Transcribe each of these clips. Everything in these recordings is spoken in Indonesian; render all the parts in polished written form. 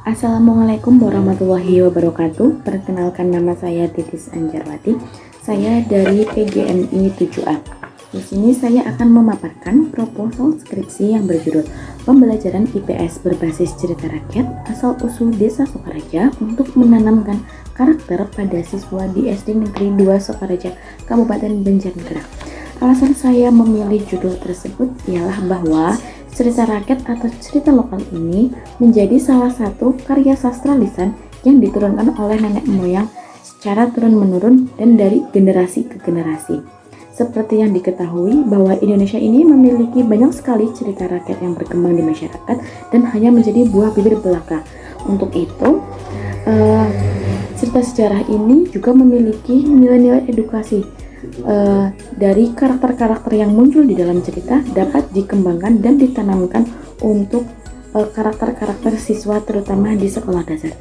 Assalamualaikum warahmatullahi wabarakatuh. Perkenalkan, nama saya Titis Anjarwati. Saya dari PGMI 7A. Di sini saya akan memaparkan proposal skripsi yang berjudul Pembelajaran IPS berbasis cerita rakyat asal-usul Desa Sokaraja untuk menanamkan karakter pada siswa di SD Negeri 2 Sokaraja, Kabupaten Banjarnegara. Alasan saya memilih judul tersebut ialah bahwa cerita rakyat atau cerita lokal ini menjadi salah satu karya sastra lisan yang diturunkan oleh nenek moyang secara turun-menurun dan dari generasi ke generasi. Seperti yang diketahui bahwa Indonesia ini memiliki banyak sekali cerita rakyat yang berkembang di masyarakat dan hanya menjadi buah bibir belaka. Untuk itu, cerita sejarah ini juga memiliki nilai-nilai edukasi. Dari karakter-karakter yang muncul di dalam cerita dapat dikembangkan dan ditanamkan untuk karakter-karakter siswa terutama di sekolah dasar.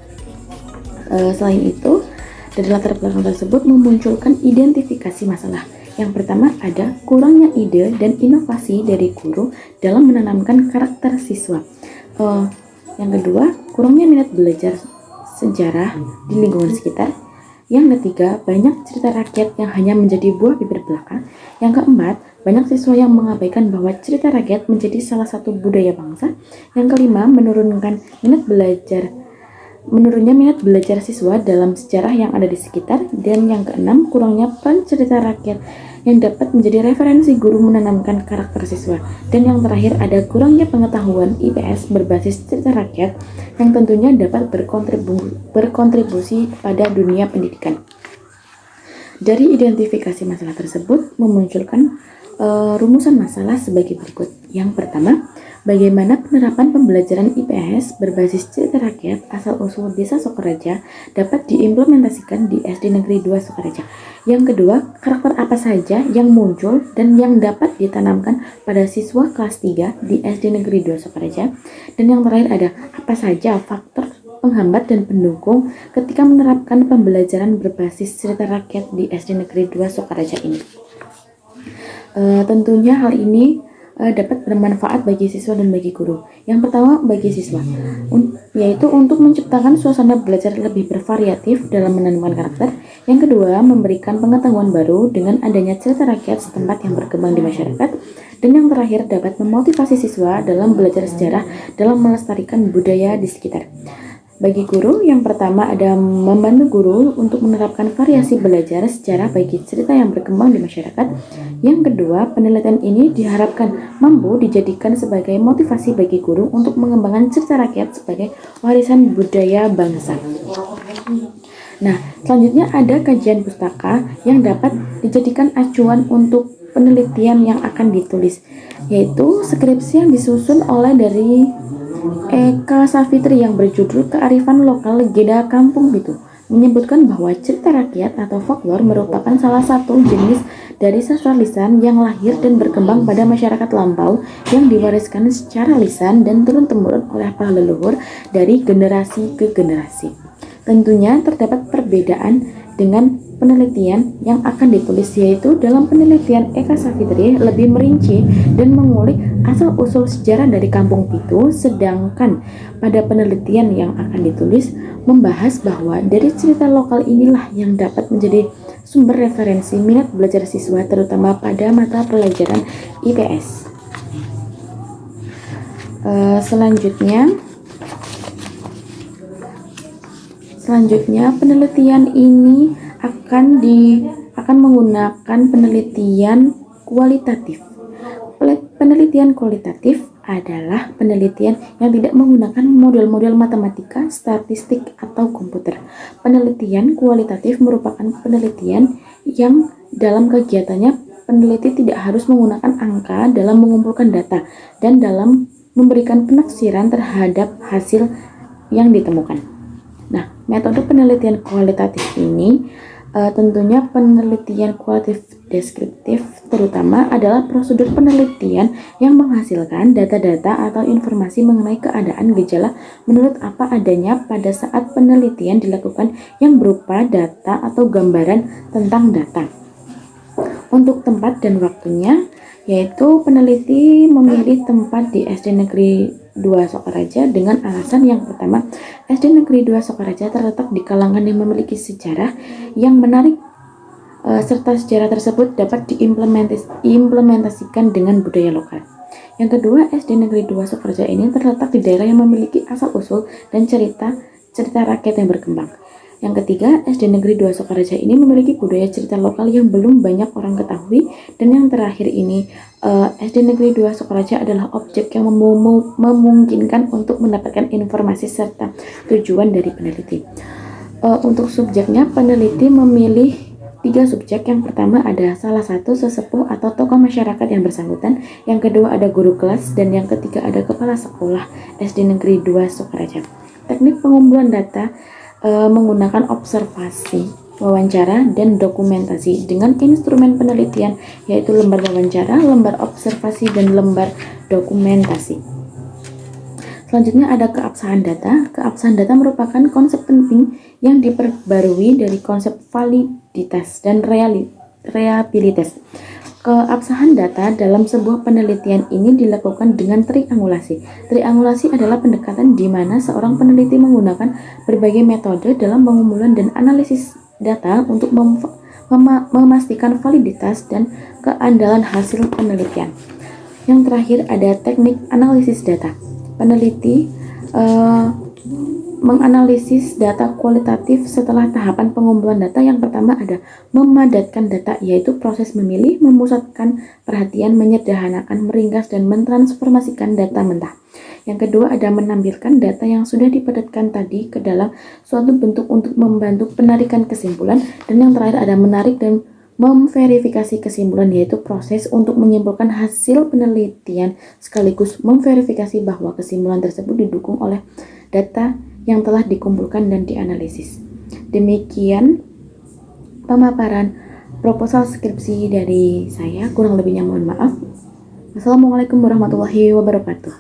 Selain itu, dari latar belakang tersebut memunculkan identifikasi masalah. Yang pertama ada kurangnya ide dan inovasi dari guru dalam menanamkan karakter siswa. Yang kedua, kurangnya minat belajar sejarah di lingkungan sekitar. Yang ketiga, banyak cerita rakyat yang hanya menjadi buah bibir belaka. Yang keempat, banyak siswa yang mengabaikan bahwa cerita rakyat menjadi salah satu budaya bangsa. Yang kelima, menurunnya minat belajar siswa dalam sejarah yang ada di sekitar. Dan yang keenam, kurangnya peran cerita rakyat yang dapat menjadi referensi guru menanamkan karakter siswa. Dan yang terakhir, ada kurangnya pengetahuan IPS berbasis cerita rakyat yang tentunya dapat berkontribusi pada dunia pendidikan. Dari identifikasi masalah tersebut memunculkan rumusan masalah sebagai berikut. Yang pertama, bagaimana penerapan pembelajaran IPS berbasis cerita rakyat asal-usul Desa Sokaraja dapat diimplementasikan di SD Negeri 2 Sokaraja. Yang kedua, karakter apa saja yang muncul dan yang dapat ditanamkan pada siswa kelas 3 di SD Negeri 2 Sokaraja. Dan yang terakhir ada apa saja faktor penghambat dan pendukung ketika menerapkan pembelajaran berbasis cerita rakyat di SD Negeri 2 Sokaraja ini. Tentunya hal ini dapat bermanfaat bagi siswa dan bagi guru. Yang pertama, bagi siswa, yaitu untuk menciptakan suasana belajar lebih bervariatif dalam menanamkan karakter. Yang kedua, memberikan pengetahuan baru dengan adanya cerita rakyat setempat yang berkembang di masyarakat. Dan yang terakhir, dapat memotivasi siswa dalam belajar sejarah dalam melestarikan budaya di sekitar. Bagi guru, yang pertama ada membantu guru untuk menerapkan variasi belajar sejarah bagi cerita yang berkembang di masyarakat. Yang kedua, penelitian ini diharapkan mampu dijadikan sebagai motivasi bagi guru untuk mengembangkan cerita rakyat sebagai warisan budaya bangsa. Nah, selanjutnya ada kajian pustaka yang dapat dijadikan acuan untuk penelitian yang akan ditulis, yaitu skripsi yang disusun oleh dari Eka Safitri yang berjudul Kearifan Lokal Legenda Kampung Pitu, menyebutkan bahwa cerita rakyat atau folklore merupakan salah satu jenis dari sastra lisan yang lahir dan berkembang pada masyarakat lampau yang diwariskan secara lisan dan turun-temurun oleh para leluhur dari generasi ke generasi. Tentunya terdapat perbedaan dengan penelitian yang akan ditulis, yaitu dalam penelitian Eka Safitri lebih merinci dan mengulik asal-usul sejarah dari Kampung Pitu, sedangkan pada penelitian yang akan ditulis membahas bahwa dari cerita lokal inilah yang dapat menjadi sumber referensi minat belajar siswa terutama pada mata pelajaran IPS. Selanjutnya penelitian ini akan menggunakan penelitian kualitatif. Penelitian kualitatif adalah penelitian yang tidak menggunakan model-model matematika, statistik, atau komputer. Penelitian kualitatif merupakan penelitian yang dalam kegiatannya peneliti tidak harus menggunakan angka dalam mengumpulkan data dan dalam memberikan penafsiran terhadap hasil yang ditemukan. Nah, metode penelitian kualitatif ini tentunya penelitian kualitatif deskriptif terutama adalah prosedur penelitian yang menghasilkan data-data atau informasi mengenai keadaan gejala menurut apa adanya pada saat penelitian dilakukan yang berupa data atau gambaran tentang data. Untuk tempat dan waktunya, yaitu peneliti memilih tempat di SD Negeri 2 Sokaraja dengan alasan yang pertama, SD Negeri 2 Sokaraja terletak di kalangan yang memiliki sejarah yang menarik serta sejarah tersebut dapat diimplementasikan dengan budaya lokal. Yang kedua, SD Negeri 2 Sokaraja ini terletak di daerah yang memiliki asal-usul dan cerita rakyat yang berkembang. Yang ketiga, SD Negeri 2 Sokaraja ini memiliki budaya cerita lokal yang belum banyak orang ketahui. Dan yang terakhir ini, SD Negeri 2 Sokaraja adalah objek yang memungkinkan untuk mendapatkan informasi serta tujuan dari peneliti. Untuk subjeknya, peneliti memilih 3 subjek. Yang pertama ada salah satu sesepuh atau tokoh masyarakat yang bersangkutan, yang kedua ada guru kelas, dan yang ketiga ada kepala sekolah SD Negeri 2 Sokaraja. Teknik pengumpulan data menggunakan observasi, wawancara, dan dokumentasi dengan instrumen penelitian yaitu lembar wawancara, lembar observasi, dan lembar dokumentasi. Selanjutnya ada keabsahan data. Keabsahan data merupakan konsep penting yang diperbarui dari konsep validitas dan reliabilitas. Keabsahan data dalam sebuah penelitian ini dilakukan dengan triangulasi. Triangulasi adalah pendekatan di mana seorang peneliti menggunakan berbagai metode dalam pengumpulan dan analisis data untuk memastikan validitas dan keandalan hasil penelitian. Yang terakhir ada teknik analisis data. Peneliti menganalisis data kualitatif setelah tahapan pengumpulan data. Yang pertama ada memadatkan data, yaitu proses memilih, memusatkan perhatian, menyederhanakan, meringkas, dan mentransformasikan data mentah. Yang kedua ada menampilkan data yang sudah dipadatkan tadi ke dalam suatu bentuk untuk membantu penarikan kesimpulan. Dan yang terakhir ada menarik dan memverifikasi kesimpulan, yaitu proses untuk menyimpulkan hasil penelitian sekaligus memverifikasi bahwa kesimpulan tersebut didukung oleh data yang telah dikumpulkan dan dianalisis. Demikian pemaparan proposal skripsi dari saya, kurang lebihnya mohon maaf. Wassalamualaikum warahmatullahi wabarakatuh.